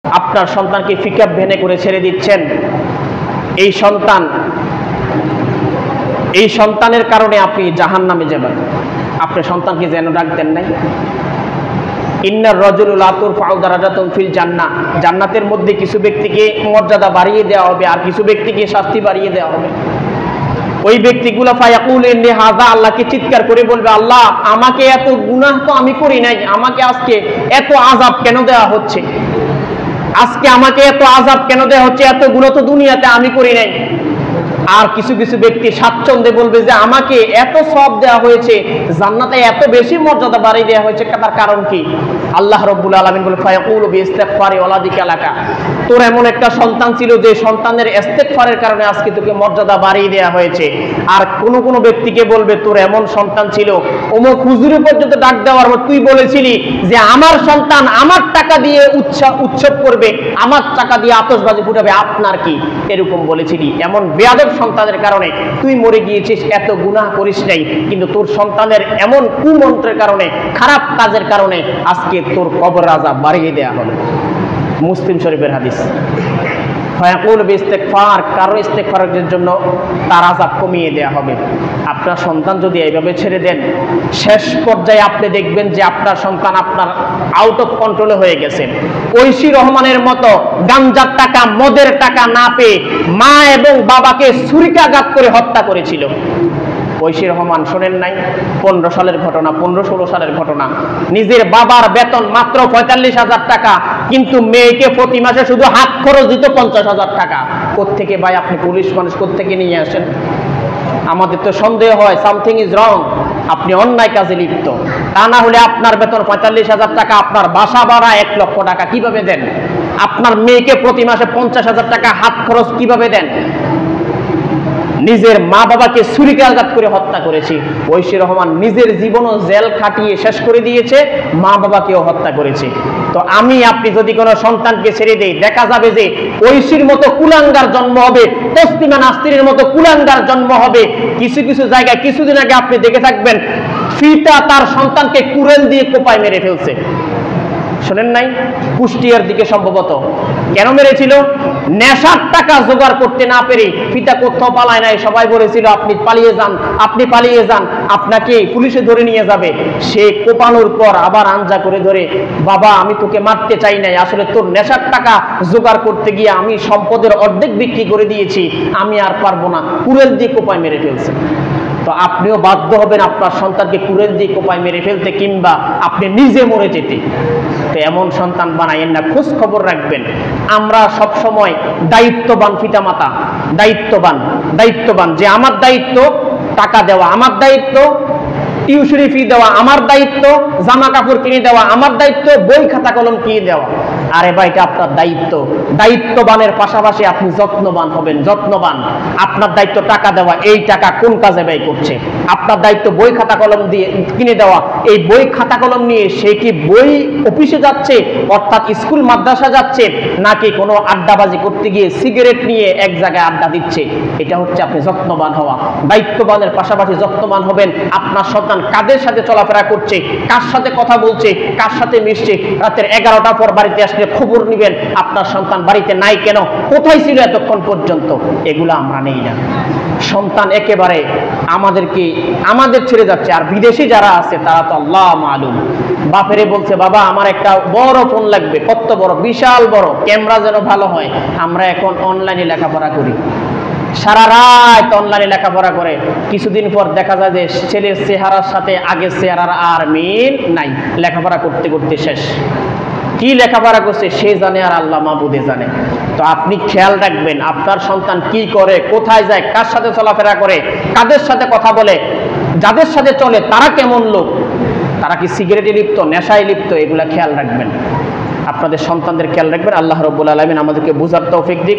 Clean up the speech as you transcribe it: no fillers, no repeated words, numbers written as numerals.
আপনার সন্তানকে পিকআপ ভ্যানে করে ছেড়ে দিচ্ছেন, এই সন্তানের কারণে আপনি জাহান্নামে যাবেন। আপনার সন্তানকে যেন ডাক দেন নাই, ইন্নার রাজুলু লা তুরফাউ দারাজাতুন ফিল জান্নাহ, জান্নাতের মধ্যে কিছু ব্যক্তিকে মর্যাদা বাড়িয়ে দেওয়া হবে আর কিছু ব্যক্তিকে শাস্তি বাড়িয়ে দেওয়া হবে। ওই ব্যক্তিগুলো ফায়াকুল ইন্নী হাযা, আল্লাহকে চিৎকার করে বলবে, আল্লাহ আমাকে এত গুনাহ তো আমি করি নাই, আমাকে আজকে এত আযাব কেন দেওয়া হচ্ছে, আজকে আমাকে এত আযাব কেন দেওয়া হচ্ছে, এত গুনাহ তো দুনিয়াতে আমি করি নাই। আর কিছু কিছু ব্যক্তি স্বাচ্ছন্দ্যে বলবে যে আমাকে এত সওয়াব দেওয়া হয়েছে, জান্নাতে এত বেশি মর্যাদা বাড়িয়ে দেওয়া হয়েছে, তার কারণ কি? আল্লাহ রাব্বুল আলামিন বলে ফায়াকুলু বিইস্তিগফারি ওয়ালাদিকা লাকা, তোর এমন একটা সন্তান ছিল যে সন্তানের ইস্তিগফারের কারণে আজকে তোকে মর্যাদা বাড়িয়ে দেওয়া হয়েছে। আর কোন কোন ব্যক্তিকে বলবে তোর এমন সন্তান ছিল, অমুক হুজুরে পর্যন্ত ডাক দেওয়ার পর তুই বলেছিলি যে আমার সন্তান আমার টাকা দিয়ে উৎসব করবে, আমার টাকা দিয়ে আতশবাজি ফুটাবে, আপনার কি? এরকম বলেছিলি। এমন বেয়াদব সন্তানের কারণে তুই মরে গিয়েছিস, এত গুনাহ করিস নাই, কিন্তু তোর সন্তানের এমন কুমন্ত্রের কারণে, খারাপ কাজের কারণে আজকে তোর কবর আযাব বাড়িয়ে দেওয়া হলো। মুসলিম শরীফের হাদিস। ফায়াকুল বিইস্তিগফার, কারো ইস্তিগফারের জন্য তার আযাব কমিয়ে দেওয়া হবে। আপনার সন্তান যদি এইভাবে ছেড়ে দেন, শেষ পর্যায়ে আপনি দেখবেন যে আপনার সন্তান আপনার আউট অফ কন্ট্রোলে হয়ে গেছে। ঐশী রহমানের মতো গাঞ্জার টাকা, মদের টাকা না পেয়ে মা এবং বাবাকে ছুরিকাঘাত করে হত্যা করেছিল। ঐশী রহমান শোনেন নাই? 15 সালের ঘটনা, 15-16 সালের ঘটনা। নিজের বাবার বেতন মাত্র 45,000 টাকা, কিন্তু মেয়েকে প্রতি মাসে শুধু হাত খরচ দিত 50,000 টাকা। কোত্থেকে ভাই আপনি পুলিশ মানুষ কোত্থেকে নিয়ে আসেন? আমাদের তো সন্দেহ হয় সামথিং ইজ রং, আপনি অন্যায় কাজে লিপ্ত। তা না হলে আপনার বেতন 45,000 টাকা, আপনার বাসা ভাড়া 1 লক্ষ টাকা কিভাবে দেন? আপনার মেয়েকে প্রতি মাসে 50,000 টাকা হাত খরচ কিভাবে দেন? নিজের মা বাবাকে ছুরিকাঘাত করে হত্যা করেছি। ঐশী রহমান নিজের জীবনও জেল খাটিয়ে শেষ করে দিয়েছে, মা বাবাকেও হত্যা করেছে। তো আমি আপনি যদি কোনো সন্তানকে ছেড়ে দেই, দেখা যাবে যে ঐশীর মতো কুলাঙ্গার জন্ম হবে, তসলিমা নাসরিনের মতো কুলাঙ্গার জন্ম হবে। কিছু কিছু জায়গায় কিছুদিন আগে আপনি দেখে থাকবেন, পিতা তার সন্তানকে কুড়াল দিয়ে কোপায় মেরে ফেলছে। শোনেন নাই? কুষ্টিয়ার দিকে সম্ভবত। কেন মেরেছিল? নেশার টাকা জোগাড় করতে না পেরে। পিতা কোথাও পালায় নাই, সবাই বলেছিল আপনি পালিয়ে যান, আপনি পালিয়ে যান, আপনাকে পুলিশে ধরে নিয়ে যাবে। সে কোপানোর পর আবার আঞ্জা করে ধরে, বাবা আমি তোকে মারতে চাই নাই, আসলে তোর নেশার টাকা জোগাড় করতে গিয়ে আমি সম্পদের অর্ধেক বিক্রি করে দিয়েছি, আমি আর পারবো না, কুড়াল দিয়ে কোপায় মেরে ফেলছে। তো আপনিও বাধ্য হবেন আপনার সন্তানকে কুড়াল দিয়ে কোপায় মেরে ফেলতে, কিংবা আপনি নিজে মরে যেতে। তো এমন সন্তান বানাইয়েন না, খোঁজ খবর রাখবেন। আমরা সব সময় দায়িত্ববান পিতামাতা, দায়িত্ববান যে আমার দায়িত্ব টাকা দেওয়া, আমার দায়িত্ব টিউশনি ফি দেওয়া, আমার দায়িত্ব জামা কাপড় কিনে দেওয়া, আমার দায়িত্ব বই খাতা কলম কিনে দেওয়া। আরে ভাই এটা আপনার দায়িত্ব। দায়িত্ববানের পাশাপাশি আপনি যত্নবান হবেন, যত্নবান। আপনার দায়িত্ব টাকা দেওয়া, এই টাকা কোন কাজে ব্যয় করছে? আপনার দায়িত্ব বই খাতা কলম দিয়ে কিনে দেওয়া, এই বই খাতা কলম নিয়ে সে কি বই অফিসে যাচ্ছে, অর্থাৎ স্কুল মাদ্রাসা যাচ্ছে, নাকি কোনো আড্ডাবাজি করতে গিয়ে সিগারেট নিয়ে এক জায়গায় আড্ডা দিচ্ছে? এটা হচ্ছে আপনি যত্নবান হওয়া। দায়িত্ববানের পাশাপাশি যত্নবান হবেন। আপনার সন্তান কাদের সাথে চলাফেরা করছে, কার সাথে কথা বলছে, কার সাথে মিশছে, রাতের 11টার পর বাড়িতে আসলে খবর নেবেন আপনার সন্তান বাড়িতে নাই কেন, কোথায় ছিল এতক্ষণ পর্যন্ত। এগুলো আমরা নেই না। সন্তান একেবারে আমাদের ছেড়ে যাচ্ছে। আর বিদেশি যারা আছে তারা তো আল্লাহ মালুম, বাপেরে বলছে বাবা আমার একটা বড় ফোন লাগবে, কত বড়, বিশাল বড়, ক্যামেরা যেন ভালো হয়। আমরা এখন অনলাইনে লেখাপড়া করি, সারা রাত অনলাইনে লেখাপড়া করে, কিছুদিন পর দেখা যায় যে ছেলের চেহারার সাথে আগের চেহারার আর মিল নাই। লেখাপড়া করতে করতে শেষ। কি লেখাপড়া করছে সে জানে আর আল্লাহ মাবুদে জানে। তো আপনি খেয়াল রাখবেন আপনার সন্তান কি করে, কোথায় যায়, কার সাথে চলাফেরা করে, কাদের সাথে কথা বলে, যাদের সাথে চলে তারা কেমন লোক, তারা কি সিগারেটে লিপ্ত, নেশায় লিপ্ত, এগুলা খেয়াল রাখবেন। আপনাদের সন্তানদের খেয়াল রাখবেন। আল্লাহ রাব্বুল আলামিন আমাদেরকে বুঝার তৌফিক দিক।